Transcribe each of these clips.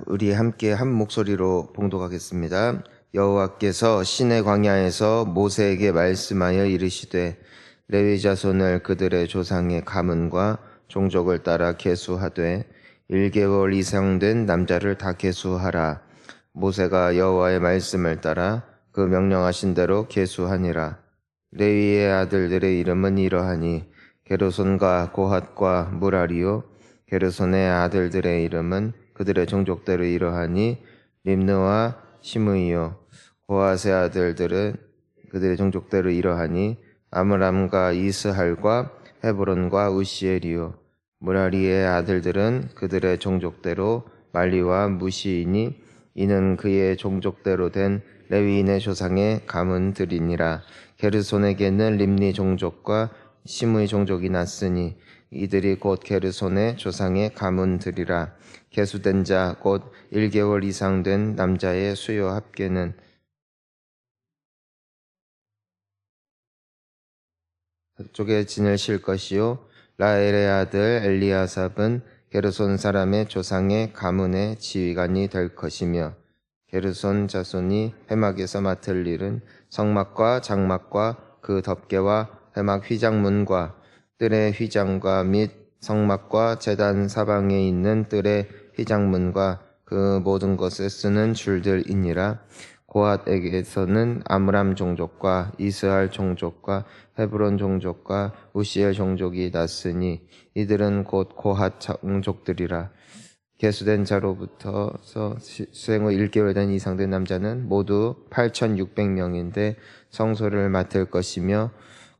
우리 함께 한 목소리로 봉독하겠습니다. 여호와께서 시내 광야에서 모세에게 말씀하여 이르시되 레위 자손을 그들의 조상의 가문과 종족을 따라 계수하되 1개월 이상 된 남자를 다 계수하라. 모세가 여호와의 말씀을 따라 그 명령하신 대로 계수하니라. 레위의 아들들의 이름은 이러하니 게르손과 고핫과 무라리요. 게르손의 아들들의 이름은 그들의 종족대로 이러하니 림느와 시므이요. 고핫의 아들들은 그들의 종족대로 이러하니 아므람과 이스할과 헤브론과 우시엘이요. 무라리의 아들들은 그들의 종족대로 말리와 무시이니 이는 그의 종족대로 된 레위인의 조상의 가문들이니라. 게르손에게는 림니 종족과 시므이 종족이 났으니 이들이 곧 게르손의 조상의 가문들이라. 계수된 자 곧 1개월 이상 된 남자의 수요 합계는 그쪽에 진을 칠 것이요 라엘의 아들 엘리아삽은 게르손 사람의 조상의 가문의 지휘관이 될 것이며 게르손 자손이 회막에서 맡을 일은 성막과 장막과 그 덮개와 회막 휘장문과 뜰의 휘장과 및 성막과 제단 사방에 있는 뜰의 휘장문과 그 모든 것에 쓰는 줄들이니라. 고핫에게서는 아므람 종족과 이스할 종족과 헤브론 종족과 우시엘 종족이 났으니 이들은 곧 고핫 종족들이라. 계수된 자로부터서 수행 후 1개월 된 이상 된 남자는 모두 8,600명인데 성소를 맡을 것이며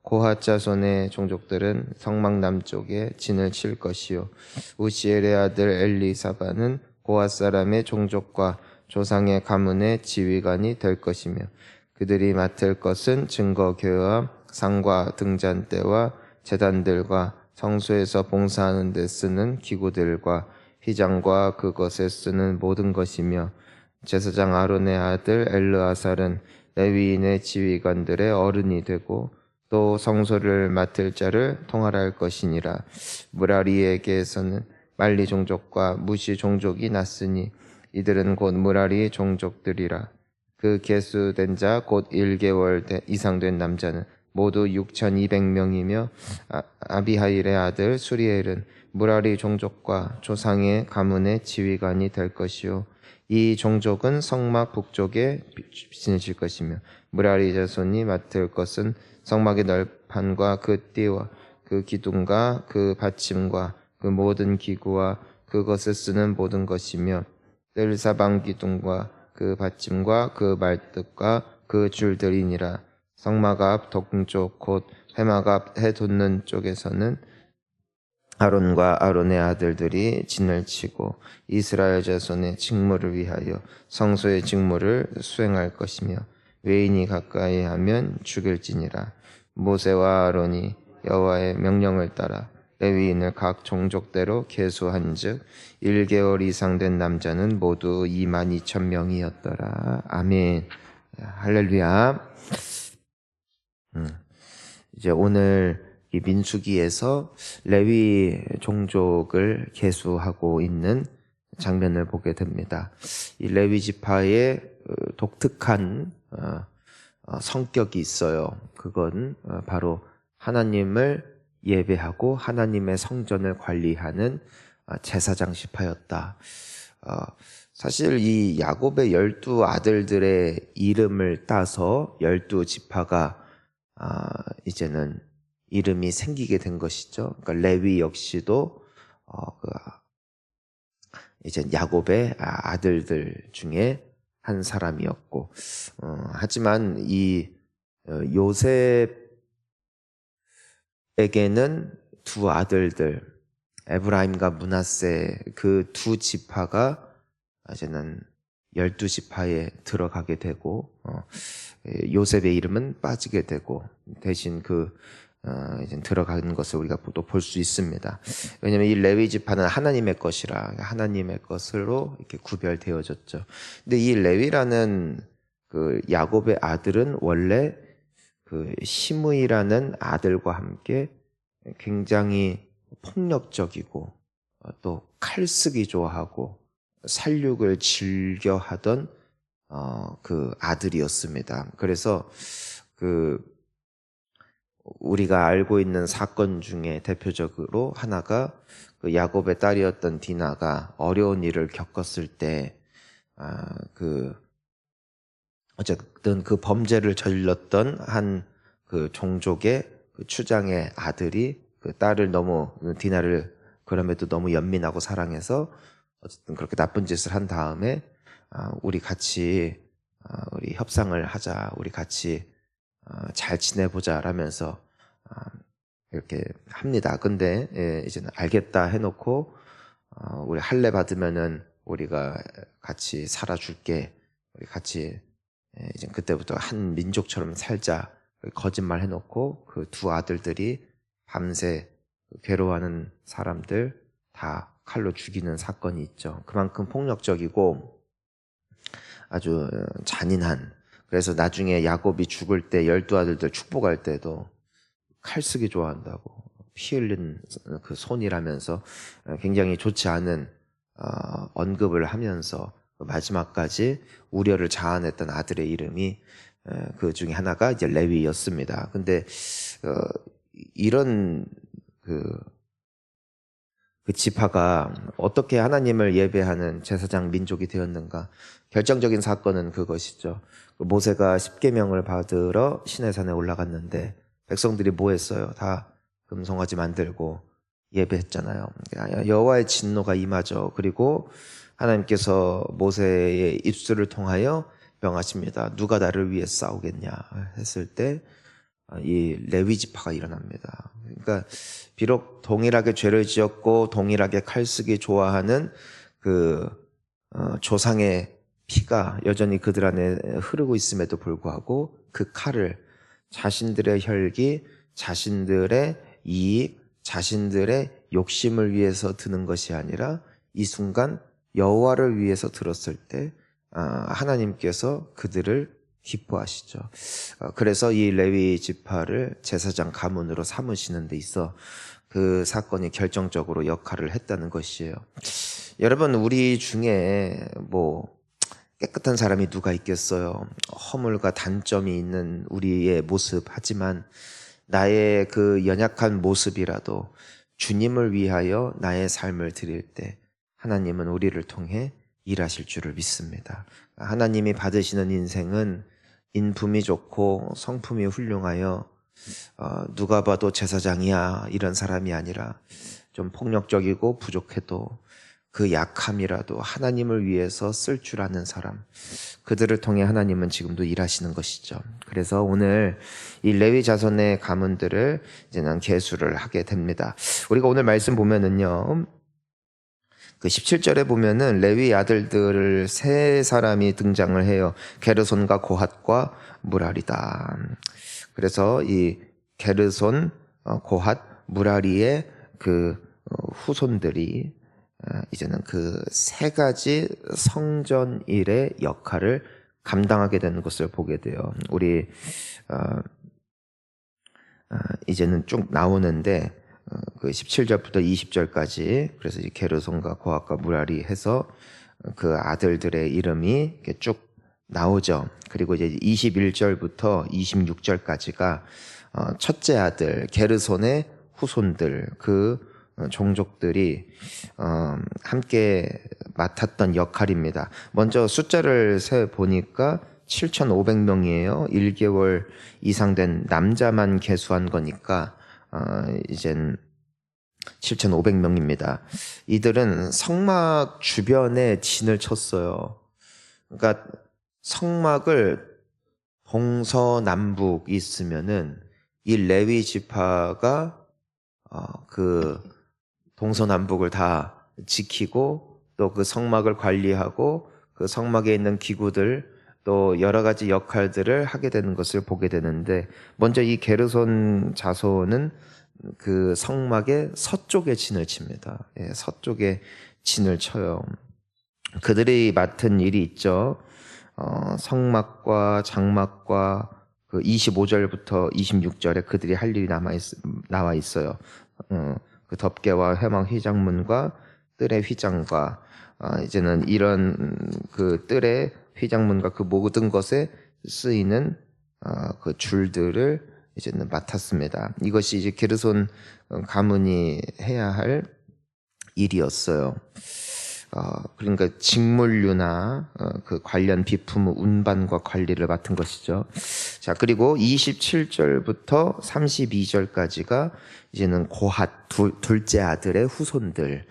고핫 자손의 종족들은 성막 남쪽에 진을 칠 것이요 우시엘의 아들 엘리사바는 고핫 사람의 종족과 조상의 가문의 지휘관이 될 것이며 그들이 맡을 것은 증거 교회와 상과 등잔대와 제단들과 성소에서 봉사하는 데 쓰는 기구들과 휘장과 그것에 쓰는 모든 것이며 제사장 아론의 아들 엘르아살은 레위인의 지휘관들의 어른이 되고 또 성소를 맡을 자를 통할할 것이니라. 무라리에게서는 말리 종족과 무시 종족이 났으니 이들은 곧 무라리 종족들이라. 그 계수된 자 곧 1개월 이상 된 남자는 모두 6,200명이며 아비하일의 아들 수리엘은 무라리 종족과 조상의 가문의 지휘관이 될 것이요 이 종족은 성막 북쪽에 지내실 것이며 무라리 자손이 맡을 것은 성막의 널판과 그 띠와 그 기둥과 그 받침과 그 모든 기구와 그것을 쓰는 모든 것이며 뜰 사방 기둥과 그 받침과 그 말뜻과 그 줄들이니라. 성막 앞 동쪽 곧 회막 앞 해 돋는 쪽에서는 아론과 아론의 아들들이 진을 치고 이스라엘 자손의 직무를 위하여 성소의 직무를 수행할 것이며 외인이 가까이 하면 죽일지니라. 모세와 아론이 여호와의 명령을 따라 레위인을 각 종족대로 계수한즉 1개월 이상 된 남자는 모두 22,000명이었더라. 아멘. 할렐루야. 이제 오늘 이 민수기에서 레위 종족을 계수하고 있는 장면을 보게 됩니다. 이 레위 지파의 독특한 성격이 있어요. 그건 바로 하나님을 예배하고 하나님의 성전을 관리하는 제사장 지파였다. 사실 이 야곱의 12 아들들의 이름을 따서 12 지파가 이제는 이름이 생기게 된 것이죠. 그러니까 레위 역시도 이제 야곱의 아들들 중에 한 사람이었고, 하지만 이 요셉에게는 두 아들들 에브라임과 므낫세 그 두 지파가 이제는 12지파에 들어가게 되고 요셉의 이름은 빠지게 되고 대신 이제 들어가는 것을 우리가 또 볼 수 있습니다. 왜냐하면 이 레위 지파는 하나님의 것이라 하나님의 것으로 이렇게 구별되어졌죠. 근데 이 레위라는 그 야곱의 아들은 원래 그 시므이라는 아들과 함께 굉장히 폭력적이고 또 칼쓰기 좋아하고 살육을 즐겨하던 그 아들이었습니다. 그래서 그 우리가 알고 있는 사건 중에 대표적으로 하나가 그 야곱의 딸이었던 디나가 어려운 일을 겪었을 때, 어쨌든 그 범죄를 저질렀던 한 그 종족의 그 추장의 아들이 그 딸을 너무, 디나를 그럼에도 너무 연민하고 사랑해서 어쨌든 그렇게 나쁜 짓을 한 다음에 우리 같이 우리 협상을 하자, 우리 같이 잘 지내보자 라면서 이렇게 합니다. 근데 이제는 알겠다 해놓고 우리 할례 받으면은 우리가 같이 살아줄게, 우리 같이 이제 그때부터 한 민족처럼 살자 거짓말 해놓고 그 두 아들들이 밤새 괴로워하는 사람들 다 칼로 죽이는 사건이 있죠. 그만큼 폭력적이고 아주 잔인한. 그래서 나중에 야곱이 죽을 때 12아들들 축복할 때도 칼 쓰기 좋아한다고 피 흘린 그 손이라면서 굉장히 좋지 않은 언급을 하면서 마지막까지 우려를 자아냈던 아들의 이름이 그 중에 하나가 이제 레위였습니다. 근데 이런 그 지파가 어떻게 하나님을 예배하는 제사장 민족이 되었는가? 결정적인 사건은 그것이죠. 모세가 십계명을 받으러 시내산에 올라갔는데 백성들이 뭐 했어요? 다 금송아지 만들고 예배했잖아요. 여호와의 진노가 임하죠. 그리고 하나님께서 모세의 입술을 통하여 명하십니다. 누가 나를 위해 싸우겠냐 했을 때 이 레위 지파가 일어납니다. 그러니까 비록 동일하게 죄를 지었고 동일하게 칼 쓰기 좋아하는 그 조상의 피가 여전히 그들 안에 흐르고 있음에도 불구하고 그 칼을 자신들의 혈기, 자신들의 이익, 자신들의 욕심을 위해서 드는 것이 아니라 이 순간 여호와를 위해서 들었을 때 하나님께서 그들을 기뻐하시죠. 그래서 이 레위 지파를 제사장 가문으로 삼으시는 데 있어 그 사건이 결정적으로 역할을 했다는 것이에요. 여러분, 우리 중에 뭐 깨끗한 사람이 누가 있겠어요? 허물과 단점이 있는 우리의 모습. 하지만 나의 그 연약한 모습이라도 주님을 위하여 나의 삶을 드릴 때 하나님은 우리를 통해 일하실 줄을 믿습니다. 하나님이 받으시는 인생은 인품이 좋고 성품이 훌륭하여 누가 봐도 제사장이야 이런 사람이 아니라 좀 폭력적이고 부족해도 그 약함이라도 하나님을 위해서 쓸 줄 아는 사람, 그들을 통해 하나님은 지금도 일하시는 것이죠. 그래서 오늘 이 레위 자손의 가문들을 이제 난 계수를 하게 됩니다. 우리가 오늘 말씀 보면은요, 그 17절에 보면은 레위 아들들 세 사람이 등장을 해요. 게르손과 고핫과 무라리다. 그래서 이 게르손, 고핫, 무라리의 그 후손들이 이제는 그 세 가지 성전 일의 역할을 감당하게 되는 것을 보게 돼요. 우리 이제는 쭉 나오는데 그 17절부터 20절까지 그래서 이 게르손과 고핫과 무라리 해서 그 아들들의 이름이 이렇게 쭉 나오죠. 그리고 이제 21절부터 26절까지가 첫째 아들 게르손의 후손들 그 종족들이 함께 맡았던 역할입니다. 먼저 숫자를 세 보니까 7,500명이에요. 1개월 이상 된 남자만 계수한 거니까 이젠 7,500명입니다. 이들은 성막 주변에 진을 쳤어요. 그러니까 성막을 동서남북 있으면은 이 레위 지파가 그 동서남북을 다 지키고 또 그 성막을 관리하고 그 성막에 있는 기구들 또 여러 가지 역할들을 하게 되는 것을 보게 되는데 먼저 이 게르손 자손은 그 성막의 서쪽에 진을 칩니다. 서쪽에 진을 쳐요. 그들이 맡은 일이 있죠. 성막과 장막과 그 25절부터 26절에 그들이 할 일이 나와 있어요. 그 덮개와 회막 휘장문과 뜰의 휘장과 이제는 이런 그 뜰의 휘장문과 그 모든 것에 쓰이는 그 줄들을 이제는 맡았습니다. 이것이 이제 게르손 가문이 해야 할 일이었어요. 그러니까 직물류나 그 관련 비품 운반과 관리를 맡은 것이죠. 자, 그리고 27절부터 32절까지가 이제는 고핫 둘째 아들의 후손들이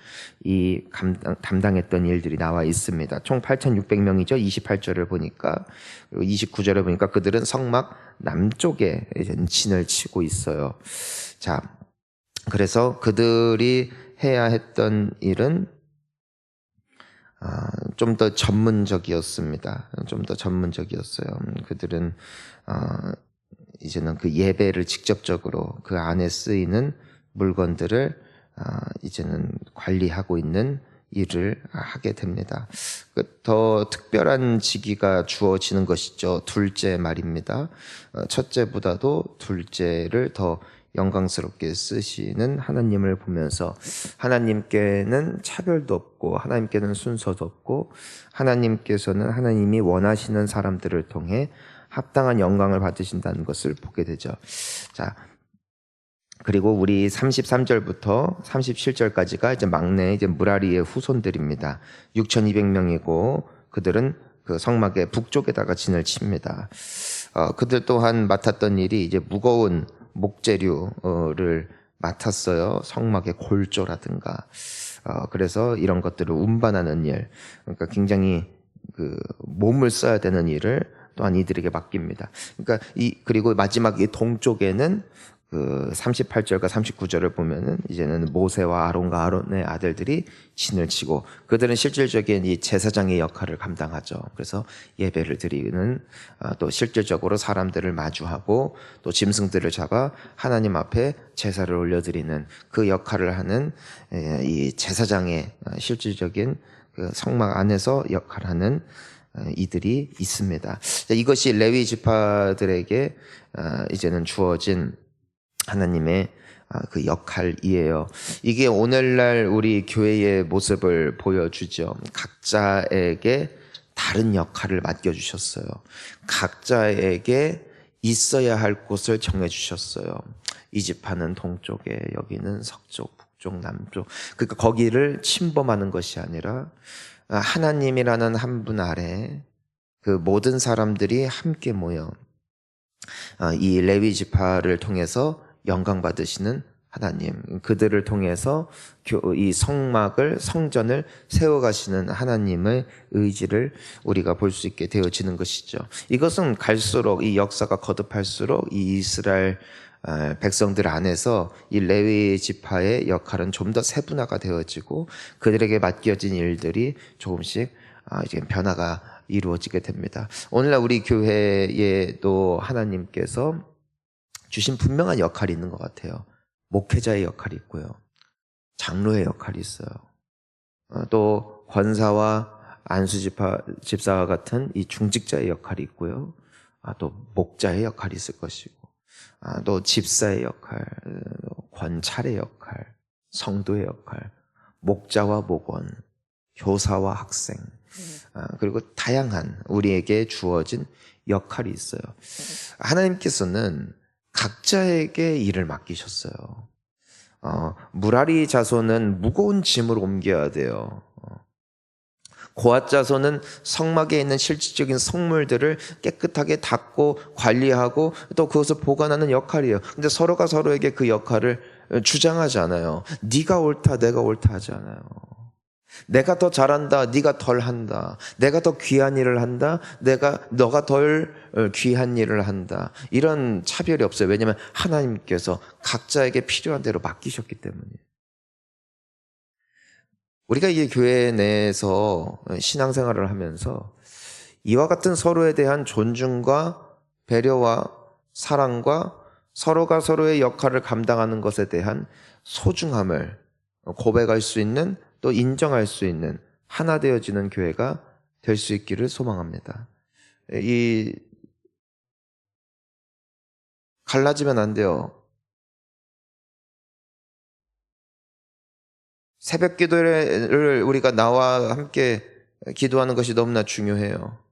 담당했던 일들이 나와 있습니다. 총 8,600명이죠. 28절을 보니까, 그리고 29절을 보니까 그들은 성막 남쪽에 이제 진을 치고 있어요. 자, 그래서 그들이 해야 했던 일은 좀 더 전문적이었습니다. 좀 더 전문적이었어요. 그들은 이제는 그 예배를 직접적으로 그 안에 쓰이는 물건들을 이제는 관리하고 있는 일을 하게 됩니다. 더 특별한 직위가 주어지는 것이죠. 둘째 말입니다. 첫째보다도 둘째를 더 영광스럽게 쓰시는 하나님을 보면서 하나님께는 차별도 없고 하나님께는 순서도 없고 하나님께서는 하나님이 원하시는 사람들을 통해 합당한 영광을 받으신다는 것을 보게 되죠. 자, 그리고 우리 33절부터 37절까지가 이제 막내 이제 무라리의 후손들입니다. 6,200명이고 그들은 그 성막의 북쪽에다가 진을 칩니다. 그들 또한 맡았던 일이 이제 무거운 목재류를 맡았어요. 성막의 골조라든가. 그래서 이런 것들을 운반하는 일, 그러니까 굉장히 그 몸을 써야 되는 일을 또한 이들에게 맡깁니다. 그러니까 그리고 마지막 이 동쪽에는 그 38절과 39절을 보면은 이제는 모세와 아론과 아론의 아들들이 진을 치고 그들은 실질적인 이 제사장의 역할을 감당하죠. 그래서 예배를 드리는 또 실질적으로 사람들을 마주하고 또 짐승들을 잡아 하나님 앞에 제사를 올려드리는 그 역할을 하는 이 제사장의 실질적인 그 성막 안에서 역할하는 이들이 있습니다. 이것이 레위 지파들에게 이제는 주어진 하나님의 그 역할이에요. 이게 오늘날 우리 교회의 모습을 보여주죠. 각자에게 다른 역할을 맡겨주셨어요. 각자에게 있어야 할 곳을 정해주셨어요. 이 지파는 동쪽에, 여기는 서쪽, 북쪽, 남쪽. 그러니까 거기를 침범하는 것이 아니라 하나님이라는 한 분 아래 그 모든 사람들이 함께 모여 이 레위 지파를 통해서 영광 받으시는 하나님, 그들을 통해서 이 성전을 세워가시는 하나님의 의지를 우리가 볼 수 있게 되어지는 것이죠. 이것은 갈수록 이 역사가 거듭할수록 이 이스라엘 백성들 안에서 이 레위 지파의 역할은 좀 더 세분화가 되어지고 그들에게 맡겨진 일들이 조금씩 이제 변화가 이루어지게 됩니다. 오늘날 우리 교회에도 하나님께서 주신 분명한 역할이 있는 것 같아요. 목회자의 역할이 있고요. 장로의 역할이 있어요. 또 권사와 집사와 같은 이 중직자의 역할이 있고요. 또 목자의 역할이 있을 것이고 또 집사의 역할, 권찰의 역할, 성도의 역할, 목자와 목원, 교사와 학생, 그리고 다양한 우리에게 주어진 역할이 있어요. 하나님께서는 각자에게 일을 맡기셨어요. 무라리 자손은 무거운 짐을 옮겨야 돼요. 고앗 자손은 성막에 있는 실질적인 성물들을 깨끗하게 닦고 관리하고 또 그것을 보관하는 역할이에요. 근데 서로가 서로에게 그 역할을 주장하지 않아요. 네가 옳다, 내가 옳다 하지 않아요. 내가 더 잘한다, 네가 덜 한다. 내가 더 귀한 일을 한다, 너가 덜 귀한 일을 한다. 이런 차별이 없어요. 왜냐하면 하나님께서 각자에게 필요한 대로 맡기셨기 때문이에요. 우리가 이 교회 내에서 신앙생활을 하면서 이와 같은 서로에 대한 존중과 배려와 사랑과 서로가 서로의 역할을 감당하는 것에 대한 소중함을 고백할 수 있는 또 인정할 수 있는 하나 되어지는 교회가 될 수 있기를 소망합니다. 갈라지면 안 돼요. 새벽 기도를 우리가 나와 함께 기도하는 것이 너무나 중요해요.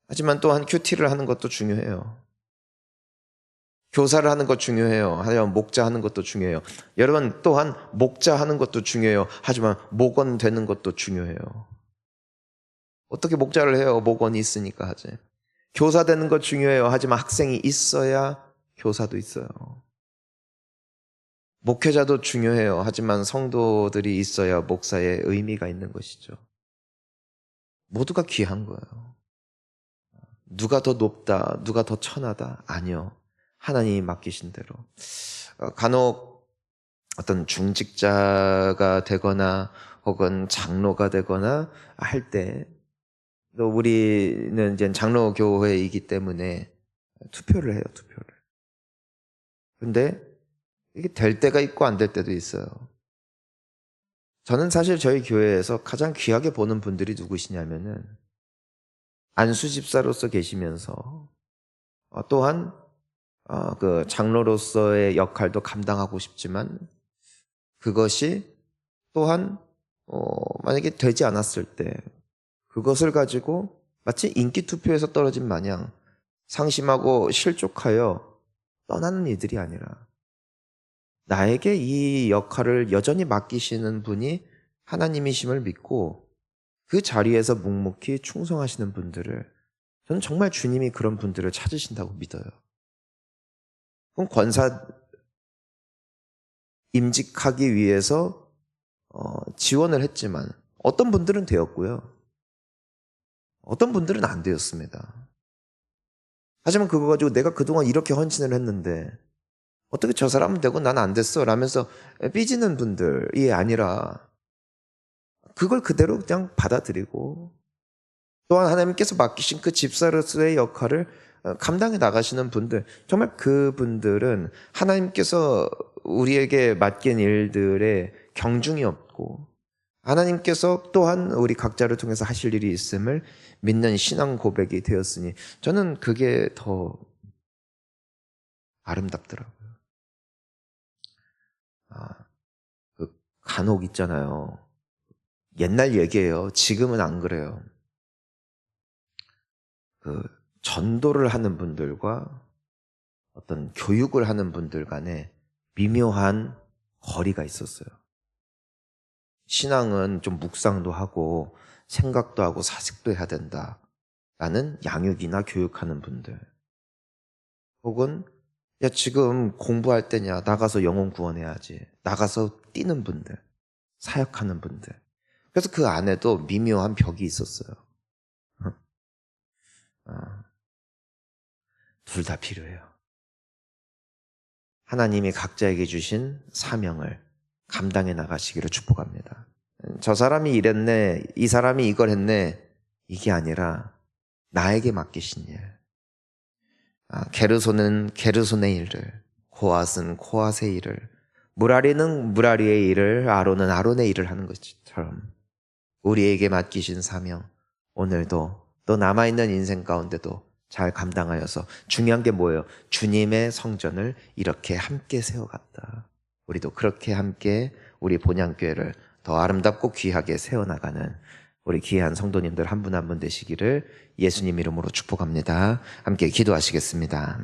하지만 또한 큐티를 하는 것도 중요해요. 교사를 하는 것 중요해요. 하지만 목자 하는 것도 중요해요. 여러분, 또한 목자 하는 것도 중요해요. 하지만 목원 되는 것도 중요해요. 어떻게 목자를 해요? 목원이 있으니까 하지. 교사 되는 것 중요해요. 하지만 학생이 있어야 교사도 있어요. 목회자도 중요해요. 하지만 성도들이 있어야 목사의 의미가 있는 것이죠. 모두가 귀한 거예요. 누가 더 높다, 누가 더 천하다? 아니요. 하나님이 맡기신 대로. 간혹 어떤 중직자가 되거나 혹은 장로가 되거나 할 때, 또 우리는 이제 장로교회이기 때문에 투표를 해요, 투표를. 근데 이게 될 때가 있고 안 될 때도 있어요. 저는 사실 저희 교회에서 가장 귀하게 보는 분들이 누구시냐면은 안수 집사로서 계시면서 또한 그 장로로서의 역할도 감당하고 싶지만 그것이 또한 만약에 되지 않았을 때 그것을 가지고 마치 인기 투표에서 떨어진 마냥 상심하고 실족하여 떠나는 이들이 아니라 나에게 이 역할을 여전히 맡기시는 분이 하나님이심을 믿고 그 자리에서 묵묵히 충성하시는 분들을 저는 정말 주님이 그런 분들을 찾으신다고 믿어요. 그럼 권사 임직하기 위해서 지원을 했지만 어떤 분들은 되었고요. 어떤 분들은 안 되었습니다. 하지만 그거 가지고 내가 그동안 이렇게 헌신을 했는데 어떻게 저 사람은 되고 난 안 됐어? 라면서 삐지는 분들이 아니라 그걸 그대로 그냥 받아들이고 또한 하나님께서 맡기신 그 집사로서의 역할을 감당해 나가시는 분들, 정말 그분들은 하나님께서 우리에게 맡긴 일들에 경중이 없고 하나님께서 또한 우리 각자를 통해서 하실 일이 있음을 믿는 신앙 고백이 되었으니 저는 그게 더 아름답더라고요. 그 간혹 있잖아요. 옛날 얘기예요. 지금은 안 그래요. 그 전도를 하는 분들과 어떤 교육을 하는 분들 간에 미묘한 거리가 있었어요. 신앙은 좀 묵상도 하고 생각도 하고 사색도 해야 된다라는 양육이나 교육하는 분들, 혹은 야 지금 공부할 때냐, 나가서 영혼 구원해야지, 나가서 뛰는 분들, 사역하는 분들. 그래서 그 안에도 미묘한 벽이 있었어요. 둘 다 필요해요. 하나님이 각자에게 주신 사명을 감당해 나가시기를 축복합니다. 저 사람이 이랬네, 이 사람이 이걸 했네, 이게 아니라 나에게 맡기신 일. 게르손은 게르손의 일을, 고앗은 고앗의 일을, 무라리는 무라리의 일을, 아론은 아론의 일을 하는 것처럼 우리에게 맡기신 사명, 오늘도 또 남아있는 인생 가운데도 잘 감당하여서, 중요한 게 뭐예요? 주님의 성전을 이렇게 함께 세워갔다. 우리도 그렇게 함께 우리 본향교회를 더 아름답고 귀하게 세워나가는 우리 귀한 성도님들 한 분 한 분 되시기를 예수님 이름으로 축복합니다. 함께 기도하시겠습니다.